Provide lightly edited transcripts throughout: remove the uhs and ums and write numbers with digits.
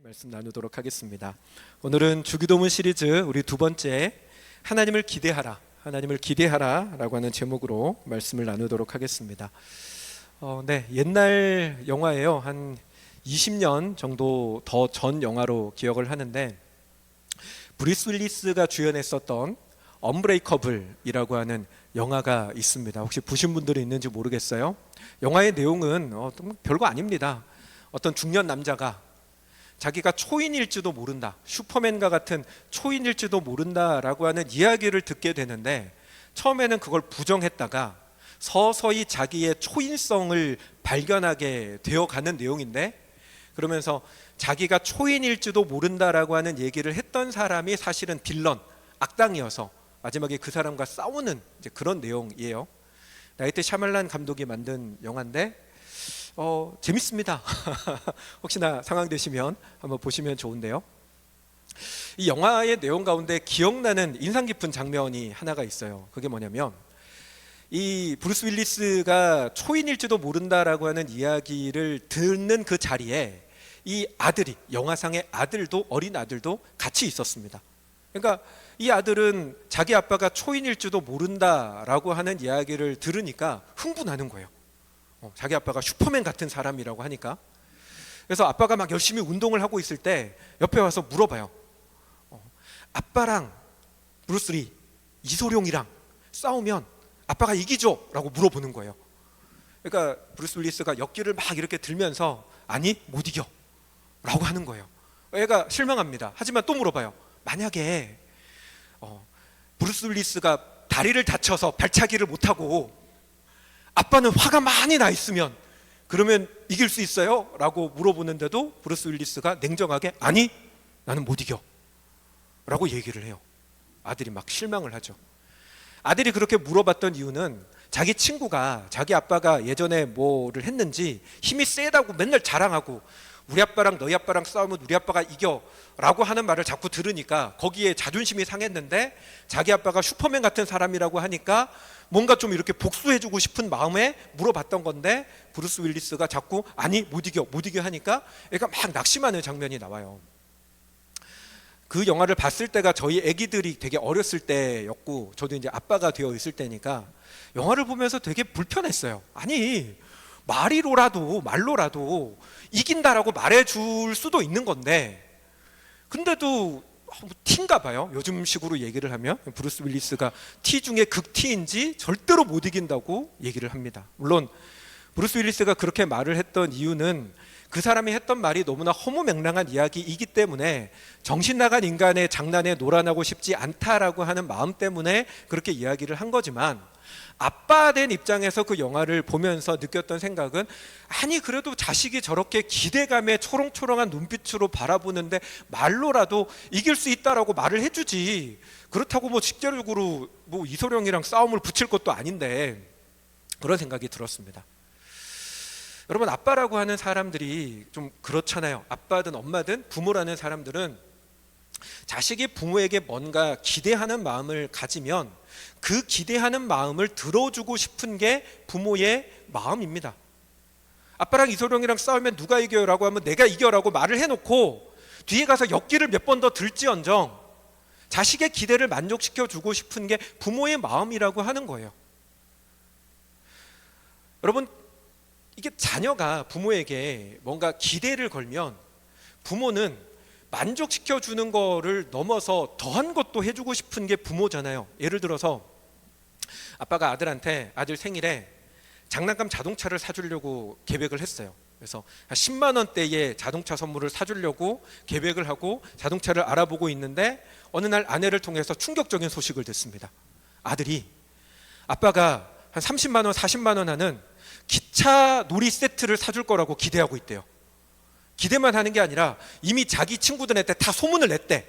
말씀 나누도록 하겠습니다. 오늘은 주기도문 시리즈 우리 두 번째 하나님을 기대하라 라고 하는 제목으로 말씀을 나누도록 하겠습니다. 옛날 영화예요. 한 20년 정도 더 전 영화로 기억을 하는데, 브루스 윌리스가 주연했었던 언브레이커블이라고 하는 영화가 있습니다. 혹시 보신 분들이 있는지 모르겠어요. 영화의 내용은 별거 아닙니다. 어떤 중년 남자가 자기가 초인일지도 모른다, 슈퍼맨과 같은 초인일지도 모른다라고 하는 이야기를 듣게 되는데, 처음에는 그걸 부정했다가 서서히 자기의 초인성을 발견하게 되어가는 내용인데, 그러면서 자기가 초인일지도 모른다라고 하는 얘기를 했던 사람이 사실은 빌런, 악당이어서 마지막에 그 사람과 싸우는 그런 내용이에요. 나이트 샤말란 감독이 만든 영화인데 재밌습니다. 혹시나 상황 되시면 한번 보시면 좋은데요. 이 영화의 내용 가운데 기억나는 인상 깊은 장면이 하나가 있어요. 그게 뭐냐면, 이 브루스 윌리스가 초인일지도 모른다라고 하는 이야기를 듣는 그 자리에 이 아들이, 영화상의 아들도, 어린 아들도 같이 있었습니다. 그러니까 이 아들은 자기 아빠가 초인일지도 모른다라고 하는 이야기를 들으니까 흥분하는 거예요. 자기 아빠가 슈퍼맨 같은 사람이라고 하니까. 그래서 아빠가 막 열심히 운동을 하고 있을 때 옆에 와서 물어봐요. 아빠랑 브루스 리, 이소룡이랑 싸우면 아빠가 이기죠? 라고 물어보는 거예요. 그러니까 브루스 윌리스가 역기를 막 이렇게 들면서 아니, 못 이겨 라고 하는 거예요. 애가 실망합니다. 하지만 또 물어봐요. 만약에 브루스 윌리스가 다리를 다쳐서 발차기를 못하고 아빠는 화가 많이 나 있으면 그러면 이길 수 있어요? 라고 물어보는데도 브루스 윌리스가 냉정하게 아니, 나는 못 이겨 라고 얘기를 해요. 아들이 막 실망을 하죠. 아들이 그렇게 물어봤던 이유는 자기 친구가 자기 아빠가 예전에 뭐를 했는지 힘이 세다고 맨날 자랑하고, 우리 아빠랑 너희 아빠랑 싸우면 우리 아빠가 이겨 라고 하는 말을 자꾸 들으니까 거기에 자존심이 상했는데, 자기 아빠가 슈퍼맨 같은 사람이라고 하니까 뭔가 좀 이렇게 복수해주고 싶은 마음에 물어봤던 건데, 브루스 윌리스가 자꾸 아니, 못 이겨 하니까 애가 막 낙심하는 장면이 나와요. 그 영화를 봤을 때가 저희 애기들이 되게 어렸을 때였고, 저도 이제 아빠가 되어 있을 때니까 영화를 보면서 되게 불편했어요. 아니, 말로라도 이긴다라고 말해줄 수도 있는 건데, 근데도 T인가 봐요. 요즘 식으로 얘기를 하면 브루스 윌리스가 T 중에 극 T인지 절대로 못 이긴다고 얘기를 합니다. 물론 브루스 윌리스가 그렇게 말을 했던 이유는 그 사람이 했던 말이 너무나 허무맹랑한 이야기이기 때문에 정신 나간 인간의 장난에 놀아나고 싶지 않다라고 하는 마음 때문에 그렇게 이야기를 한 거지만, 아빠 된 입장에서 그 영화를 보면서 느꼈던 생각은, 아니 그래도 자식이 저렇게 기대감에 초롱초롱한 눈빛으로 바라보는데 말로라도 이길 수 있다라고 말을 해주지, 그렇다고 뭐 직접적으로 뭐 이소룡이랑 싸움을 붙일 것도 아닌데, 그런 생각이 들었습니다. 여러분, 아빠라고 하는 사람들이 좀 그렇잖아요. 아빠든 엄마든 부모라는 사람들은 자식이 부모에게 뭔가 기대하는 마음을 가지면 그 기대하는 마음을 들어주고 싶은 게 부모의 마음입니다. 아빠랑 이소룡이랑 싸우면 누가 이겨요? 라고 하면 내가 이겨라고 말을 해놓고 뒤에 가서 역기를 몇 번 더 들지언정 자식의 기대를 만족시켜주고 싶은 게 부모의 마음이라고 하는 거예요. 여러분, 이게 자녀가 부모에게 뭔가 기대를 걸면 부모는 만족시켜주는 거를 넘어서 더한 것도 해주고 싶은 게 부모잖아요. 예를 들어서 아빠가 아들한테 아들 생일에 장난감 자동차를 사주려고 계획을 했어요. 그래서 한 10만 원대의 자동차 선물을 사주려고 계획을 하고 자동차를 알아보고 있는데, 어느 날 아내를 통해서 충격적인 소식을 듣습니다. 아들이 아빠가 한 30만 원, 40만 원 하는 기차 놀이 세트를 사줄 거라고 기대하고 있대요. 기대만 하는 게 아니라 이미 자기 친구들한테 다 소문을 냈대.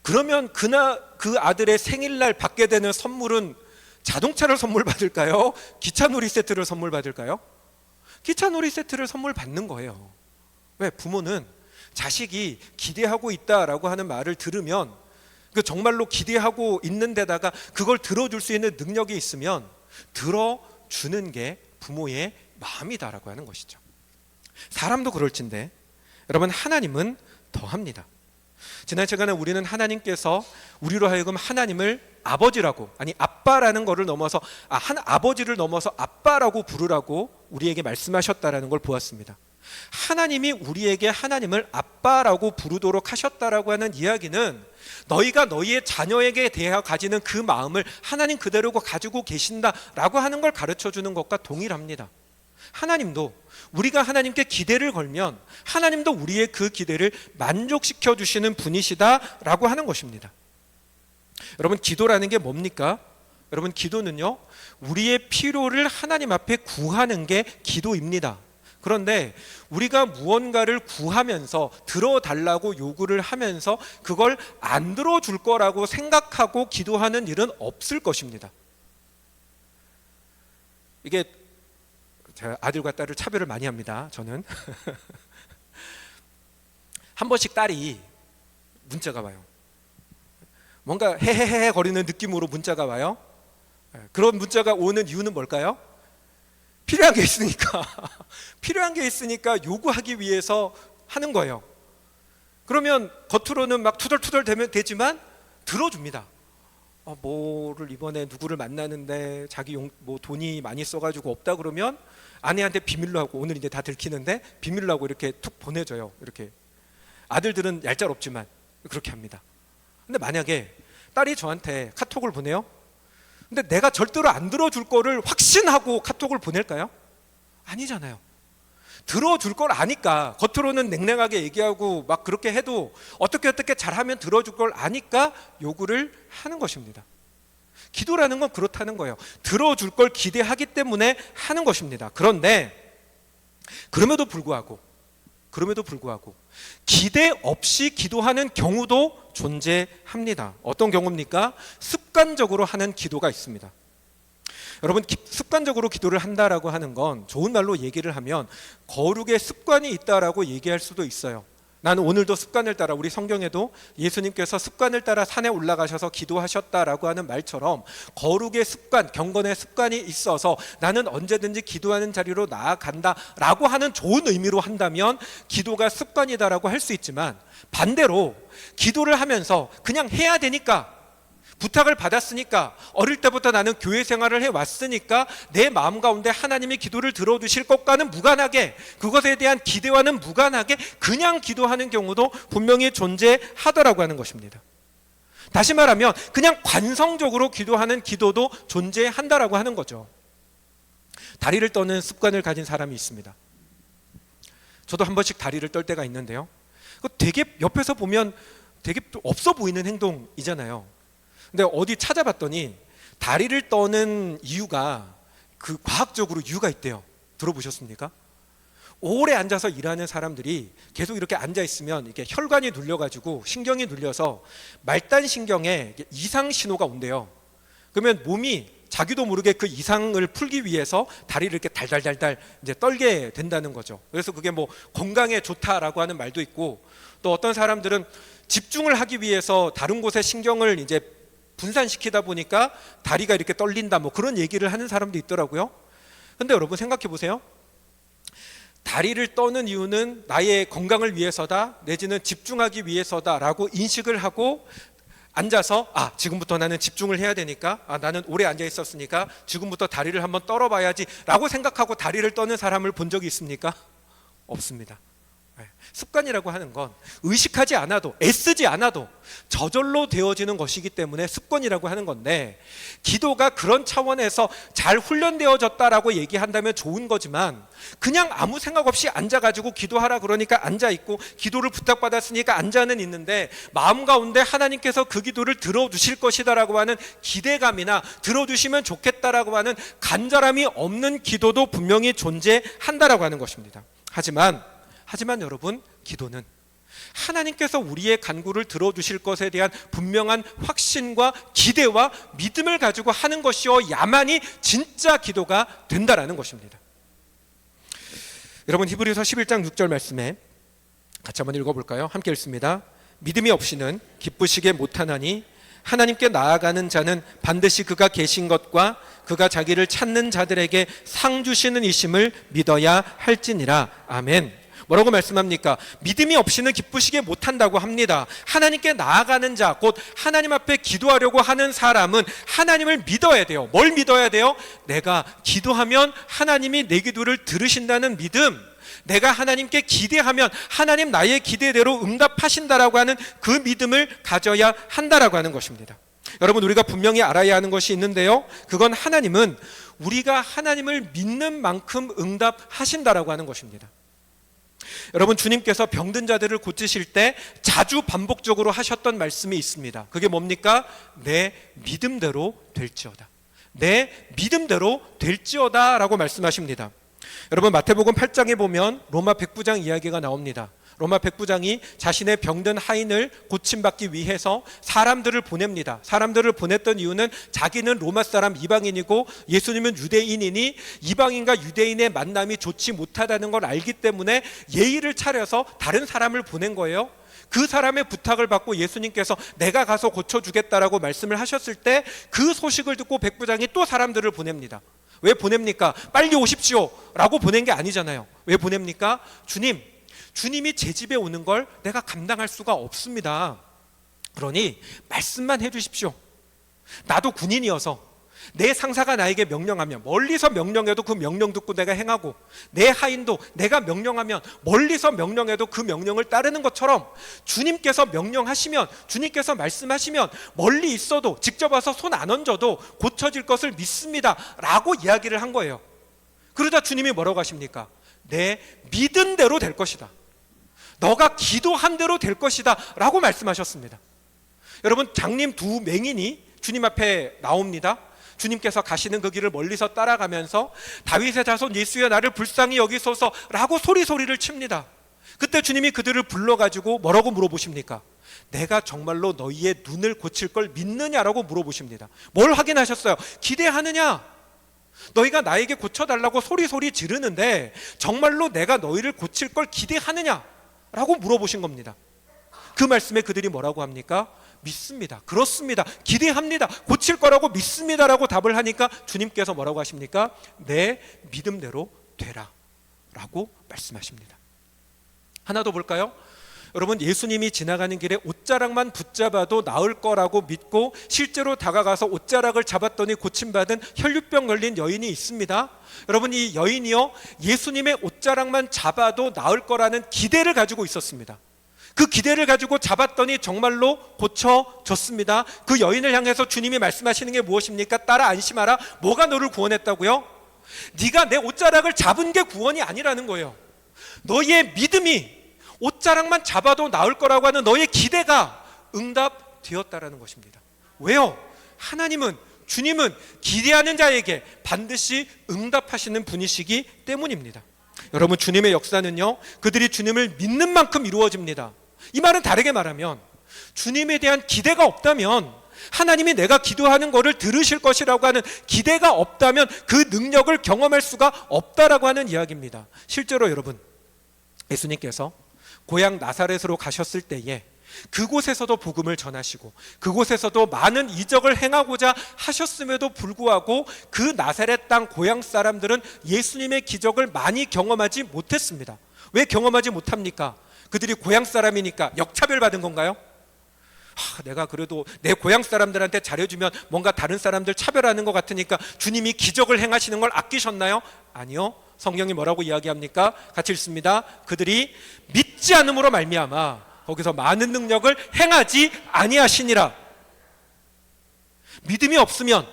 그러면 그 아들의 생일날 받게 되는 선물은 자동차를 선물 받을까요? 기차 놀이 세트를 선물 받을까요? 기차 놀이 세트를 선물 받는 거예요. 왜? 부모는 자식이 기대하고 있다라고 하는 말을 들으면, 그 정말로 기대하고 있는 데다가 그걸 들어줄 수 있는 능력이 있으면 들어주는 게 부모의 마음이다라고 하는 것이죠. 사람도 그럴진데 여러분, 하나님은 더합니다. 지난 시간에 우리는 하나님께서 우리로 하여금 하나님을 아버지라고, 아니 아빠라는 것을 넘어서 아버지를 넘어서 아빠라고 부르라고 우리에게 말씀하셨다라는 걸 보았습니다. 하나님이 우리에게 하나님을 아빠라고 부르도록 하셨다라고 하는 이야기는 너희가 너희의 자녀에게 대하여 가지는 그 마음을 하나님 그대로 가지고 계신다라고 하는 걸 가르쳐 주는 것과 동일합니다. 하나님도 우리가 하나님께 기대를 걸면 하나님도 우리의 그 기대를 만족시켜 주시는 분이시다라고 하는 것입니다. 여러분, 기도라는 게 뭡니까? 여러분, 기도는요, 우리의 필요를 하나님 앞에 구하는 게 기도입니다. 그런데 우리가 무언가를 구하면서 들어달라고 요구를 하면서 그걸 안 들어줄 거라고 생각하고 기도하는 일은 없을 것입니다. 이게 제가 아들과 딸을 차별을 많이 합니다. 저는 한 번씩 딸이 문자가 와요. 뭔가 헤헤헤 거리는 느낌으로 문자가 와요. 그런 문자가 오는 이유는 뭘까요? 필요한 게 있으니까 필요한 게 있으니까 요구하기 위해서 하는 거예요. 그러면 겉으로는 막 투덜투덜 되지만 들어줍니다. 뭐를 이번에 누구를 만나는데 자기 뭐 돈이 많이 써가지고 없다 그러면 아내한테 비밀로 하고, 오늘 이제 다 들키는데 비밀로 하고 이렇게 툭 보내줘요. 이렇게 아들들은 얄짤없지만 그렇게 합니다. 근데 만약에 딸이 저한테 카톡을 보내요. 근데 내가 절대로 안 들어줄 거를 확신하고 카톡을 보낼까요? 아니잖아요. 들어줄 걸 아니까, 겉으로는 냉랭하게 얘기하고 막 그렇게 해도 어떻게 잘하면 들어줄 걸 아니까 요구를 하는 것입니다. 기도라는 건 그렇다는 거예요. 들어줄 걸 기대하기 때문에 하는 것입니다. 그런데 그럼에도 불구하고 기대 없이 기도하는 경우도 존재합니다. 어떤 경우입니까? 습관적으로 하는 기도가 있습니다. 여러분, 습관적으로 기도를 한다라고 하는 건 좋은 말로 얘기를 하면 거룩의 습관이 있다라고 얘기할 수도 있어요. 나는 오늘도 습관을 따라, 우리 성경에도 예수님께서 습관을 따라 산에 올라가셔서 기도하셨다라고 하는 말처럼 거룩의 습관, 경건의 습관이 있어서 나는 언제든지 기도하는 자리로 나아간다라고 하는 좋은 의미로 한다면 기도가 습관이다라고 할 수 있지만, 반대로 기도를 하면서 그냥 해야 되니까, 부탁을 받았으니까, 어릴 때부터 나는 교회 생활을 해왔으니까 내 마음 가운데 하나님이 기도를 들어주실 것과는 무관하게, 그것에 대한 기대와는 무관하게 그냥 기도하는 경우도 분명히 존재하더라고 하는 것입니다. 다시 말하면 그냥 관성적으로 기도하는 기도도 존재한다라고 하는 거죠. 다리를 떠는 습관을 가진 사람이 있습니다. 저도 한 번씩 다리를 떨 때가 있는데요, 되게 옆에서 보면 되게 없어 보이는 행동이잖아요. 근데 어디 찾아봤더니 다리를 떠는 이유가, 그 과학적으로 이유가 있대요. 들어보셨습니까? 오래 앉아서 일하는 사람들이 계속 이렇게 앉아 있으면 이게 혈관이 눌려가지고 신경이 눌려서 말단 신경에 이상 신호가 온대요. 그러면 몸이 자기도 모르게 그 이상을 풀기 위해서 다리를 이렇게 달달달달 이제 떨게 된다는 거죠. 그래서 그게 뭐 건강에 좋다라고 하는 말도 있고, 또 어떤 사람들은 집중을 하기 위해서 다른 곳에 신경을 이제 분산시키다 보니까 다리가 이렇게 떨린다, 뭐 그런 얘기를 하는 사람도 있더라고요. 근데 여러분 생각해 보세요. 다리를 떠는 이유는 나의 건강을 위해서다, 내지는 집중하기 위해서다라고 인식을 하고 앉아서 지금부터 나는 집중을 해야 되니까, 나는 오래 앉아 있었으니까 지금부터 다리를 한번 떨어봐야지 라고 생각하고 다리를 떠는 사람을 본 적이 있습니까? 없습니다. 습관이라고 하는 건 의식하지 않아도, 애쓰지 않아도 저절로 되어지는 것이기 때문에 습관이라고 하는 건데, 기도가 그런 차원에서 잘 훈련되어졌다라고 얘기한다면 좋은 거지만, 그냥 아무 생각 없이 앉아가지고 기도하라 그러니까 앉아있고, 기도를 부탁받았으니까 앉아는 있는데 마음 가운데 하나님께서 그 기도를 들어주실 것이다라고 하는 기대감이나 들어주시면 좋겠다라고 하는 간절함이 없는 기도도 분명히 존재한다라고 하는 것입니다. 하지만 여러분, 기도는 하나님께서 우리의 간구를 들어주실 것에 대한 분명한 확신과 기대와 믿음을 가지고 하는 것이어야만이 진짜 기도가 된다라는 것입니다. 여러분, 히브리서 11장 6절 말씀에 같이 한번 읽어볼까요? 함께 읽습니다. 믿음이 없이는 기쁘시게 못하나니 하나님께 나아가는 자는 반드시 그가 계신 것과 그가 자기를 찾는 자들에게 상 주시는 이심을 믿어야 할지니라. 아멘. 뭐라고 말씀합니까? 믿음이 없이는 기쁘시게 못한다고 합니다. 하나님께 나아가는 자, 곧 하나님 앞에 기도하려고 하는 사람은 하나님을 믿어야 돼요. 뭘 믿어야 돼요? 내가 기도하면 하나님이 내 기도를 들으신다는 믿음, 내가 하나님께 기대하면 하나님 나의 기대대로 응답하신다라고 하는 그 믿음을 가져야 한다라고 하는 것입니다. 여러분, 우리가 분명히 알아야 하는 것이 있는데요, 그건 하나님은 우리가 하나님을 믿는 만큼 응답하신다라고 하는 것입니다. 여러분, 주님께서 병든 자들을 고치실 때 자주 반복적으로 하셨던 말씀이 있습니다. 그게 뭡니까? 내 믿음대로 될지어다. 내 믿음대로 될지어다 라고 말씀하십니다. 여러분, 마태복음 8장에 보면 로마 백부장 이야기가 나옵니다. 로마 백부장이 자신의 병든 하인을 고침받기 위해서 사람들을 보냅니다. 사람들을 보냈던 이유는 자기는 로마 사람 이방인이고 예수님은 유대인이니 이방인과 유대인의 만남이 좋지 못하다는 걸 알기 때문에 예의를 차려서 다른 사람을 보낸 거예요. 그 사람의 부탁을 받고 예수님께서 내가 가서 고쳐주겠다라고 말씀을 하셨을 때 그 소식을 듣고 백부장이 또 사람들을 보냅니다. 왜 보냅니까? 빨리 오십시오 라고 보낸 게 아니잖아요. 왜 보냅니까? 주님이 제 집에 오는 걸 내가 감당할 수가 없습니다. 그러니 말씀만 해주십시오. 나도 군인이어서 내 상사가 나에게 명령하면 멀리서 명령해도 그 명령 듣고 내가 행하고, 내 하인도 내가 명령하면 멀리서 명령해도 그 명령을 따르는 것처럼 주님께서 명령하시면, 주님께서 말씀하시면 멀리 있어도 직접 와서 손 안 얹어도 고쳐질 것을 믿습니다 라고 이야기를 한 거예요. 그러자 주님이 뭐라고 하십니까? 내 믿은 대로 될 것이다, 너가 기도한 대로 될 것이다 라고 말씀하셨습니다. 여러분, 장님 두 맹인이 주님 앞에 나옵니다. 주님께서 가시는 그 길을 멀리서 따라가면서 다윗의 자손 예수여 나를 불쌍히 여기소서 라고 소리를 칩니다. 그때 주님이 그들을 불러가지고 뭐라고 물어보십니까? 내가 정말로 너희의 눈을 고칠 걸 믿느냐라고 물어보십니다. 뭘 확인하셨어요? 기대하느냐? 너희가 나에게 고쳐달라고 소리 지르는데 정말로 내가 너희를 고칠 걸 기대하느냐? 라고 물어보신 겁니다. 그 말씀에 그들이 뭐라고 합니까? 믿습니다, 그렇습니다, 기대합니다, 고칠 거라고 믿습니다 라고 답을 하니까 주님께서 뭐라고 하십니까? 내 믿음대로 되라 라고 말씀하십니다. 하나 더 볼까요? 여러분, 예수님이 지나가는 길에 옷자락만 붙잡아도 나을 거라고 믿고 실제로 다가가서 옷자락을 잡았더니 고침받은 혈류병 걸린 여인이 있습니다. 여러분, 이 여인이요, 예수님의 옷자락만 잡아도 나을 거라는 기대를 가지고 있었습니다. 그 기대를 가지고 잡았더니 정말로 고쳐졌습니다. 그 여인을 향해서 주님이 말씀하시는 게 무엇입니까? 따라 안심하라. 뭐가 너를 구원했다고요? 네가 내 옷자락을 잡은 게 구원이 아니라는 거예요. 너의 믿음이 옷자락만 잡아도 나을 거라고 하는 너의 기대가 응답되었다라는 것입니다. 왜요? 주님은 기대하는 자에게 반드시 응답하시는 분이시기 때문입니다. 여러분, 주님의 역사는요, 그들이 주님을 믿는 만큼 이루어집니다. 이 말은 다르게 말하면 주님에 대한 기대가 없다면, 하나님이 내가 기도하는 것을 들으실 것이라고 하는 기대가 없다면 그 능력을 경험할 수가 없다라고 하는 이야기입니다. 실제로 여러분, 예수님께서 고향 나사렛으로 가셨을 때에 그곳에서도 복음을 전하시고 그곳에서도 많은 이적을 행하고자 하셨음에도 불구하고 그 나사렛 땅 고향 사람들은 예수님의 기적을 많이 경험하지 못했습니다. 왜 경험하지 못합니까? 그들이 고향 사람이니까 역차별받은 건가요? 내가 그래도 내 고향 사람들한테 잘해주면 뭔가 다른 사람들 차별하는 것 같으니까 주님이 기적을 행하시는 걸 아끼셨나요? 아니요. 성경이 뭐라고 이야기합니까? 같이 읽습니다. 그들이 믿지 않음으로 말미암아 거기서 많은 능력을 행하지 아니하시니라. 믿음이 없으면,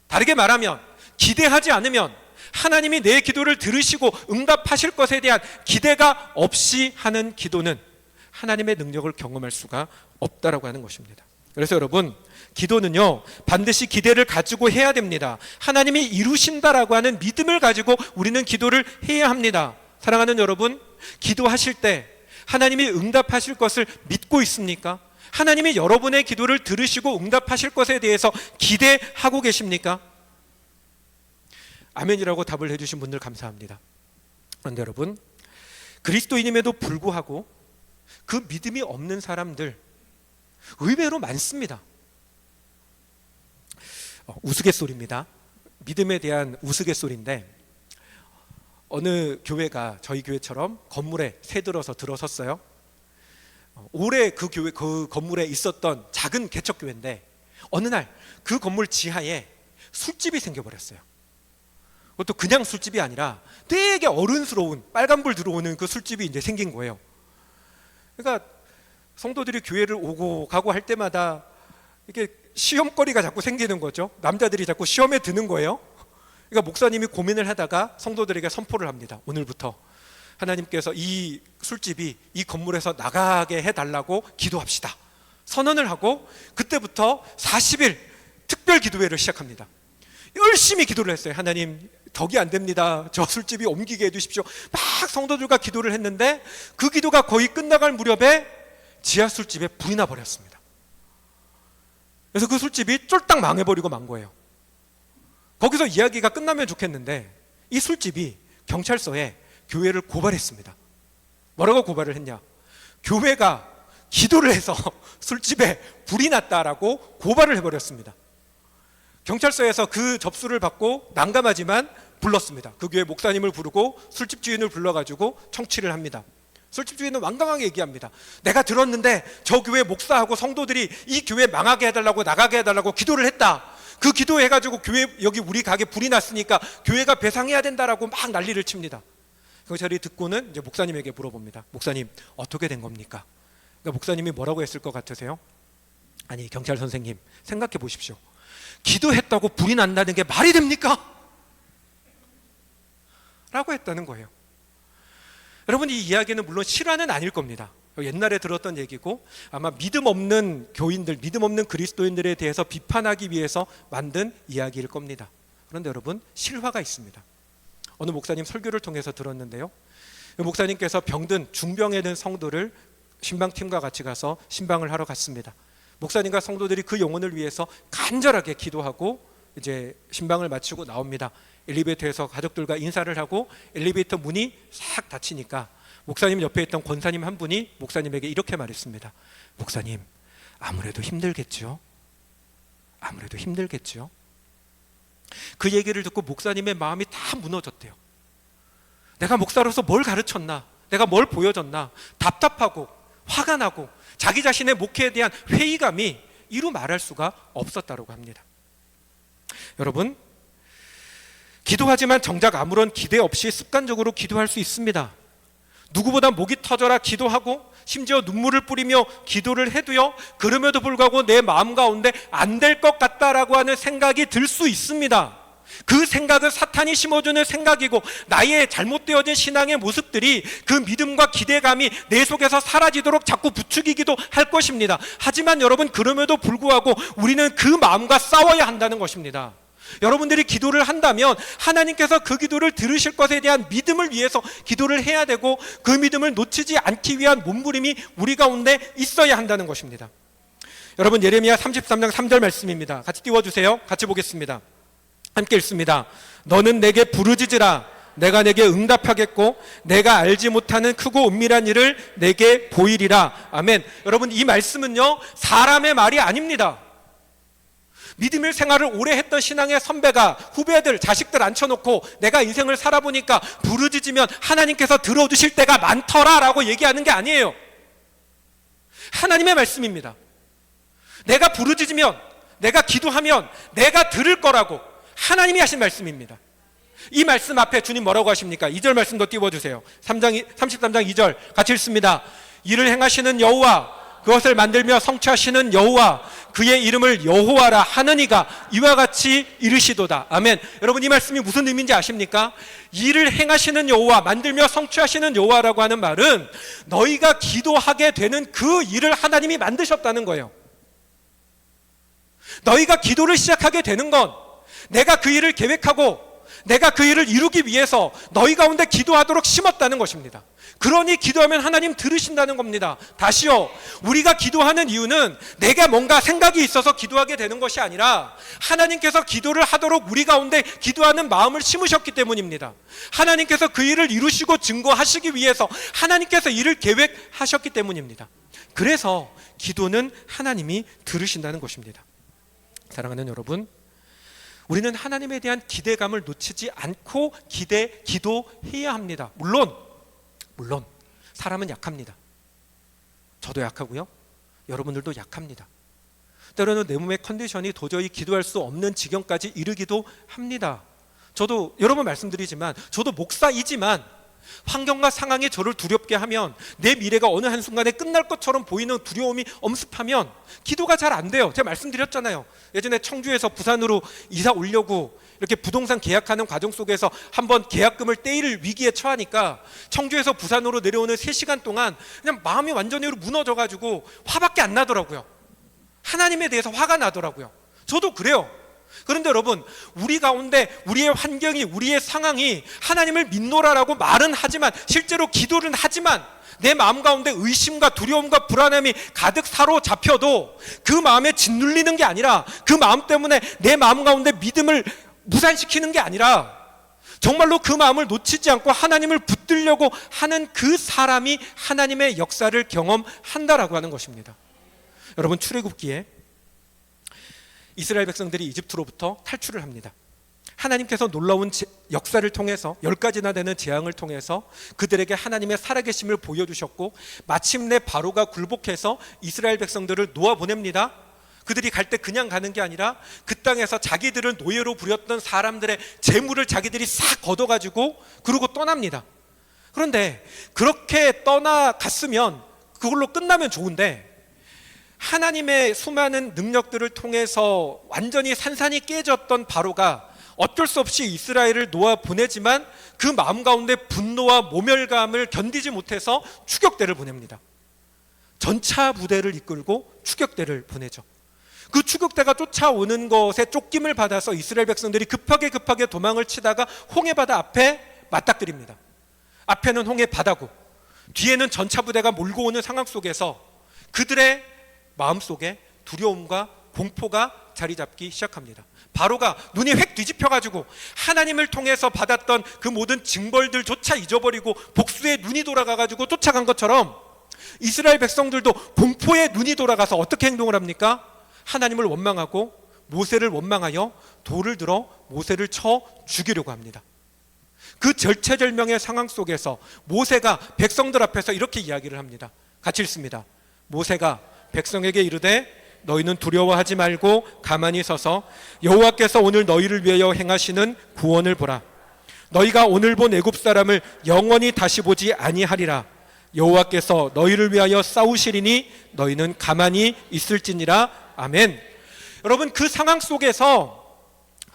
다르게 말하면 기대하지 않으면, 하나님이 내 기도를 들으시고 응답하실 것에 대한 기대가 없이 하는 기도는 하나님의 능력을 경험할 수가 없다라고 하는 것입니다. 그래서 여러분, 기도는요, 반드시 기대를 가지고 해야 됩니다. 하나님이 이루신다라고 하는 믿음을 가지고 우리는 기도를 해야 합니다. 사랑하는 여러분, 기도하실 때 하나님이 응답하실 것을 믿고 있습니까? 하나님이 여러분의 기도를 들으시고 응답하실 것에 대해서 기대하고 계십니까? 아멘이라고 답을 해주신 분들 감사합니다. 그런데 여러분, 그리스도인임에도 불구하고 그 믿음이 없는 사람들 의외로 많습니다. 우스갯소리입니다. 믿음에 대한 우스갯소리인데, 어느 교회가 저희 교회처럼 건물에 새 들어섰어요. 올해 그 교회 그 건물에 있었던 작은 개척교회인데 어느 날 그 건물 지하에 술집이 생겨버렸어요. 그것도 그냥 술집이 아니라 되게 어른스러운 빨간불 들어오는 그 술집이 이제 생긴 거예요. 그러니까 성도들이 교회를 오고 가고 할 때마다 이게 시험거리가 자꾸 생기는 거죠. 남자들이 자꾸 시험에 드는 거예요. 그러니까 목사님이 고민을 하다가 성도들에게 선포를 합니다. 오늘부터 하나님께서 이 술집이 이 건물에서 나가게 해달라고 기도합시다. 선언을 하고 그때부터 40일 특별 기도회를 시작합니다. 열심히 기도를 했어요. 하나님, 덕이 안 됩니다. 저 술집이 옮기게 해주십시오. 막 성도들과 기도를 했는데 그 기도가 거의 끝나갈 무렵에 지하 술집에 불이 나버렸습니다. 그래서 그 술집이 쫄딱 망해버리고 만 거예요. 거기서 이야기가 끝나면 좋겠는데 이 술집이 경찰서에 교회를 고발했습니다. 뭐라고 고발을 했냐? 교회가 기도를 해서 술집에 불이 났다라고 고발을 해버렸습니다. 경찰서에서 그 접수를 받고 난감하지만 불렀습니다. 그 교회 목사님을 부르고 술집 주인을 불러가지고 청취를 합니다. 술집 주인은 완강하게 얘기합니다. 내가 들었는데 저 교회 목사하고 성도들이 이 교회 망하게 해달라고 나가게 해달라고 기도를 했다. 그 기도해가지고 교회 여기 우리 가게 불이 났으니까 교회가 배상해야 된다라고 막 난리를 칩니다. 그 자리 듣고는 이제 목사님에게 물어봅니다. 목사님, 어떻게 된 겁니까? 그러니까 목사님이 뭐라고 했을 것 같으세요? 아니, 경찰 선생님, 생각해 보십시오. 기도했다고 불이 난다는 게 말이 됩니까? 라고 했다는 거예요. 여러분, 이 이야기는 물론 실화는 아닐 겁니다. 옛날에 들었던 얘기고 아마 믿음 없는 교인들, 믿음 없는 그리스도인들에 대해서 비판하기 위해서 만든 이야기일 겁니다. 그런데 여러분, 실화가 있습니다. 어느 목사님 설교를 통해서 들었는데요, 목사님께서 병든 중병에 든 성도를 신방팀과 같이 가서 신방을 하러 갔습니다. 목사님과 성도들이 그 영혼을 위해서 간절하게 기도하고 이제 신방을 마치고 나옵니다. 엘리베이터에서 가족들과 인사를 하고 엘리베이터 문이 싹 닫히니까 목사님 옆에 있던 권사님 한 분이 목사님에게 이렇게 말했습니다. 목사님, 아무래도 힘들겠죠? 아무래도 힘들겠죠? 그 얘기를 듣고 목사님의 마음이 다 무너졌대요. 내가 목사로서 뭘 가르쳤나? 내가 뭘 보여줬나? 답답하고 화가 나고 자기 자신의 목회에 대한 회의감이 이루 말할 수가 없었다고 합니다. 여러분, 기도하지만 정작 아무런 기대 없이 습관적으로 기도할 수 있습니다. 누구보다 목이 터져라 기도하고 심지어 눈물을 뿌리며 기도를 해도요, 그럼에도 불구하고 내 마음 가운데 안 될 것 같다라고 하는 생각이 들 수 있습니다. 그 생각은 사탄이 심어주는 생각이고 나의 잘못되어진 신앙의 모습들이 그 믿음과 기대감이 내 속에서 사라지도록 자꾸 부추기기도 할 것입니다. 하지만 여러분, 그럼에도 불구하고 우리는 그 마음과 싸워야 한다는 것입니다. 여러분들이 기도를 한다면 하나님께서 그 기도를 들으실 것에 대한 믿음을 위해서 기도를 해야 되고 그 믿음을 놓치지 않기 위한 몸부림이 우리 가운데 있어야 한다는 것입니다. 여러분, 예레미야 33장 3절 말씀입니다. 같이 띄워주세요. 같이 보겠습니다. 함께 읽습니다. 너는 내게 부르짖으라. 내가 내게 응답하겠고 내가 알지 못하는 크고 은밀한 일을 내게 보이리라. 아멘. 여러분, 이 말씀은요, 사람의 말이 아닙니다. 믿음의 생활을 오래 했던 신앙의 선배가 후배들, 자식들 앉혀놓고 내가 인생을 살아보니까 부르짖으면 하나님께서 들어주실 때가 많더라라고 얘기하는 게 아니에요. 하나님의 말씀입니다. 내가 부르짖으면, 내가 기도하면 내가 들을 거라고 하나님이 하신 말씀입니다. 이 말씀 앞에 주님 뭐라고 하십니까? 2절 말씀 더 띄워주세요. 33장 2절 같이 읽습니다. 이를 행하시는 여호와, 그것을 만들며 성취하시는 여호와, 그의 이름을 여호와라 하는 이가 이와 같이 이르시도다. 아멘. 여러분, 이 말씀이 무슨 의미인지 아십니까? 이를 행하시는 여호와, 만들며 성취하시는 여호와라고 하는 말은 너희가 기도하게 되는 그 일을 하나님이 만드셨다는 거예요. 너희가 기도를 시작하게 되는 건 내가 그 일을 계획하고 내가 그 일을 이루기 위해서 너희 가운데 기도하도록 심었다는 것입니다. 그러니 기도하면 하나님 들으신다는 겁니다. 다시요, 우리가 기도하는 이유는 내가 뭔가 생각이 있어서 기도하게 되는 것이 아니라 하나님께서 기도를 하도록 우리 가운데 기도하는 마음을 심으셨기 때문입니다. 하나님께서 그 일을 이루시고 증거하시기 위해서 하나님께서 일을 계획하셨기 때문입니다. 그래서 기도는 하나님이 들으신다는 것입니다. 사랑하는 여러분, 우리는 하나님에 대한 기대감을 놓치지 않고 기도해야 합니다. 물론 사람은 약합니다. 저도 약하고요. 여러분들도 약합니다. 때로는 내 몸의 컨디션이 도저히 기도할 수 없는 지경까지 이르기도 합니다. 저도 여러 번 말씀드리지만 저도 목사이지만 환경과 상황이 저를 두렵게 하면, 내 미래가 어느 한순간에 끝날 것처럼 보이는 두려움이 엄습하면 기도가 잘 안 돼요. 제가 말씀드렸잖아요. 예전에 청주에서 부산으로 이사 오려고 이렇게 부동산 계약하는 과정 속에서 한번 계약금을 떼일 위기에 처하니까 청주에서 부산으로 내려오는 3시간 동안 그냥 마음이 완전히 무너져가지고 화밖에 안 나더라고요. 하나님에 대해서 화가 나더라고요. 저도 그래요. 그런데 여러분, 우리 가운데 우리의 환경이, 우리의 상황이 하나님을 믿노라라고 말은 하지만, 실제로 기도는 하지만, 내 마음 가운데 의심과 두려움과 불안함이 가득 사로잡혀도 그 마음에 짓눌리는 게 아니라, 그 마음 때문에 내 마음 가운데 믿음을 무산시키는 게 아니라 정말로 그 마음을 놓치지 않고 하나님을 붙들려고 하는 그 사람이 하나님의 역사를 경험한다라고 하는 것입니다. 여러분, 출애굽기에 이스라엘 백성들이 이집트로부터 탈출을 합니다. 하나님께서 놀라운 역사를 통해서 10가지나 되는 재앙을 통해서 그들에게 하나님의 살아계심을 보여주셨고, 마침내 바로가 굴복해서 이스라엘 백성들을 놓아보냅니다. 그들이 갈 때 그냥 가는 게 아니라 그 땅에서 자기들을 노예로 부렸던 사람들의 재물을 자기들이 싹 걷어가지고 그러고 떠납니다. 그런데 그렇게 떠나갔으면 그걸로 끝나면 좋은데, 하나님의 수많은 능력들을 통해서 완전히 산산이 깨졌던 바로가 어쩔 수 없이 이스라엘을 놓아 보내지만 그 마음 가운데 분노와 모멸감을 견디지 못해서 추격대를 보냅니다. 전차 부대를 이끌고 추격대를 보내죠. 그 추격대가 쫓아오는 것에 쫓김을 받아서 이스라엘 백성들이 급하게 도망을 치다가 홍해바다 앞에 맞닥뜨립니다. 앞에는 홍해바다고 뒤에는 전차 부대가 몰고 오는 상황 속에서 그들의 마음속에 두려움과 공포가 자리 잡기 시작합니다. 바로가 눈이 획 뒤집혀가지고 하나님을 통해서 받았던 그 모든 징벌들조차 잊어버리고 복수의 눈이 돌아가가지고 쫓아간 것처럼, 이스라엘 백성들도 공포의 눈이 돌아가서 어떻게 행동을 합니까? 하나님을 원망하고 모세를 원망하여 돌을 들어 모세를 쳐 죽이려고 합니다. 그 절체절명의 상황 속에서 모세가 백성들 앞에서 이렇게 이야기를 합니다. 같이 읽습니다. 모세가 백성에게 이르되 너희는 두려워하지 말고 가만히 서서 여호와께서 오늘 너희를 위하여 행하시는 구원을 보라. 너희가 오늘 본 애굽 사람을 영원히 다시 보지 아니하리라. 여호와께서 너희를 위하여 싸우시리니 너희는 가만히 있을지니라. 아멘. 여러분, 그 상황 속에서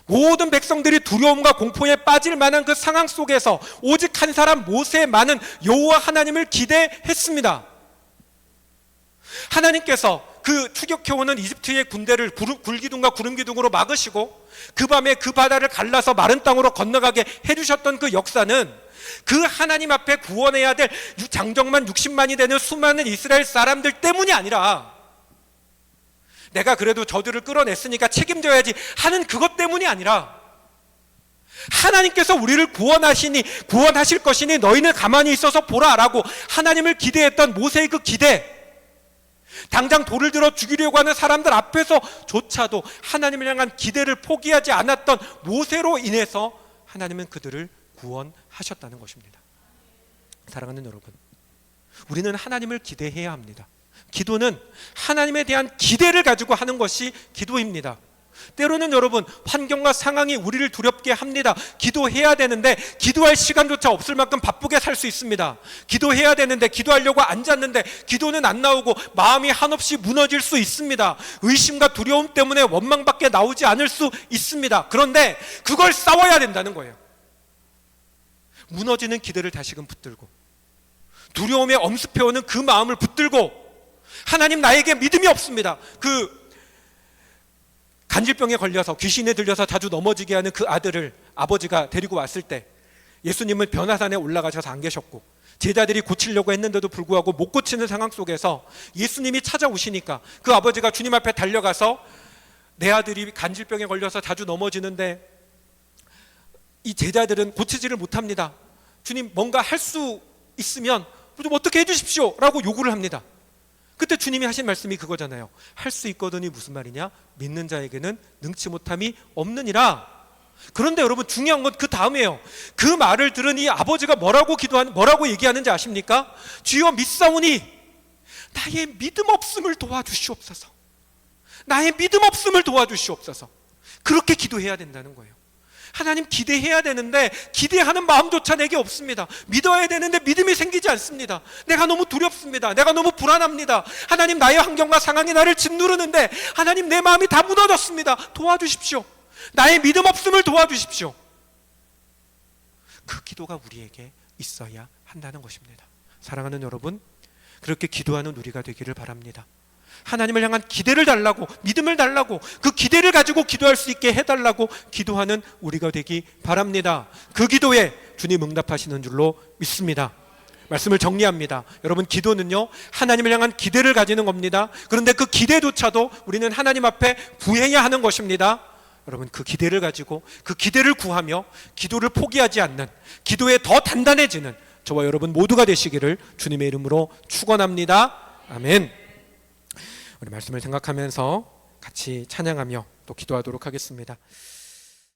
모든 백성들이 두려움과 공포에 빠질 만한 그 상황 속에서 오직 한 사람 모세만은 여호와 하나님을 기대했습니다. 하나님께서 그 추격해오는 이집트의 군대를 굴기둥과 구름기둥으로 막으시고 그 밤에 그 바다를 갈라서 마른 땅으로 건너가게 해주셨던 그 역사는 그 하나님 앞에 구원해야 될 장정만 60만이 되는 수많은 이스라엘 사람들 때문이 아니라, 내가 그래도 저들을 끌어냈으니까 책임져야지 하는 그것 때문이 아니라, 하나님께서 우리를 구원하실 것이니 너희는 가만히 있어서 보라 라고 하나님을 기대했던 모세의 그 기대, 당장 돌을 들어 죽이려고 하는 사람들 앞에서조차도 하나님을 향한 기대를 포기하지 않았던 모세로 인해서 하나님은 그들을 구원하셨다는 것입니다. 사랑하는 여러분, 우리는 하나님을 기대해야 합니다. 기도는 하나님에 대한 기대를 가지고 하는 것이 기도입니다. 때로는 여러분, 환경과 상황이 우리를 두렵게 합니다. 기도해야 되는데 기도할 시간조차 없을 만큼 바쁘게 살 수 있습니다. 기도해야 되는데 기도하려고 앉았는데 기도는 안 나오고 마음이 한없이 무너질 수 있습니다. 의심과 두려움 때문에 원망밖에 나오지 않을 수 있습니다. 그런데 그걸 싸워야 된다는 거예요. 무너지는 기대를 다시금 붙들고, 두려움에 엄습해오는 그 마음을 붙들고, 하나님 나에게 믿음이 없습니다. 간질병에 걸려서 귀신에 들려서 자주 넘어지게 하는 그 아들을 아버지가 데리고 왔을 때 예수님은 변화산에 올라가셔서 안 계셨고 제자들이 고치려고 했는데도 불구하고 못 고치는 상황 속에서 예수님이 찾아오시니까 그 아버지가 주님 앞에 달려가서 내 아들이 간질병에 걸려서 자주 넘어지는데 이 제자들은 고치지를 못합니다. 주님, 뭔가 할 수 있으면 좀 어떻게 해주십시오 라고 요구를 합니다. 그때 주님이 하신 말씀이 그거잖아요. 할 수 있거든이 무슨 말이냐? 믿는 자에게는 능치 못함이 없느니라. 그런데 여러분 중요한 건 그 다음이에요. 그 말을 들은 이 아버지가 뭐라고 얘기하는지 아십니까? 주여 믿사오니 나의 믿음 없음을 도와주시옵소서. 나의 믿음 없음을 도와주시옵소서. 그렇게 기도해야 된다는 거예요. 하나님 기대해야 되는데 기대하는 마음조차 내게 없습니다. 믿어야 되는데 믿음이 생기지 않습니다. 내가 너무 두렵습니다. 내가 너무 불안합니다. 하나님 나의 환경과 상황이 나를 짓누르는데 하나님 내 마음이 다 무너졌습니다. 도와주십시오. 나의 믿음 없음을 도와주십시오. 그 기도가 우리에게 있어야 한다는 것입니다. 사랑하는 여러분, 그렇게 기도하는 우리가 되기를 바랍니다. 하나님을 향한 기대를 달라고, 믿음을 달라고, 그 기대를 가지고 기도할 수 있게 해달라고 기도하는 우리가 되기 바랍니다. 그 기도에 주님 응답하시는 줄로 믿습니다. 말씀을 정리합니다. 여러분, 기도는요 하나님을 향한 기대를 가지는 겁니다. 그런데 그 기대조차도 우리는 하나님 앞에 구해야 하는 것입니다. 여러분, 그 기대를 가지고 그 기대를 구하며 기도를 포기하지 않는, 기도에 더 단단해지는 저와 여러분 모두가 되시기를 주님의 이름으로 축원합니다. 아멘. 우리 말씀을 생각하면서 같이 찬양하며 또 기도하도록 하겠습니다.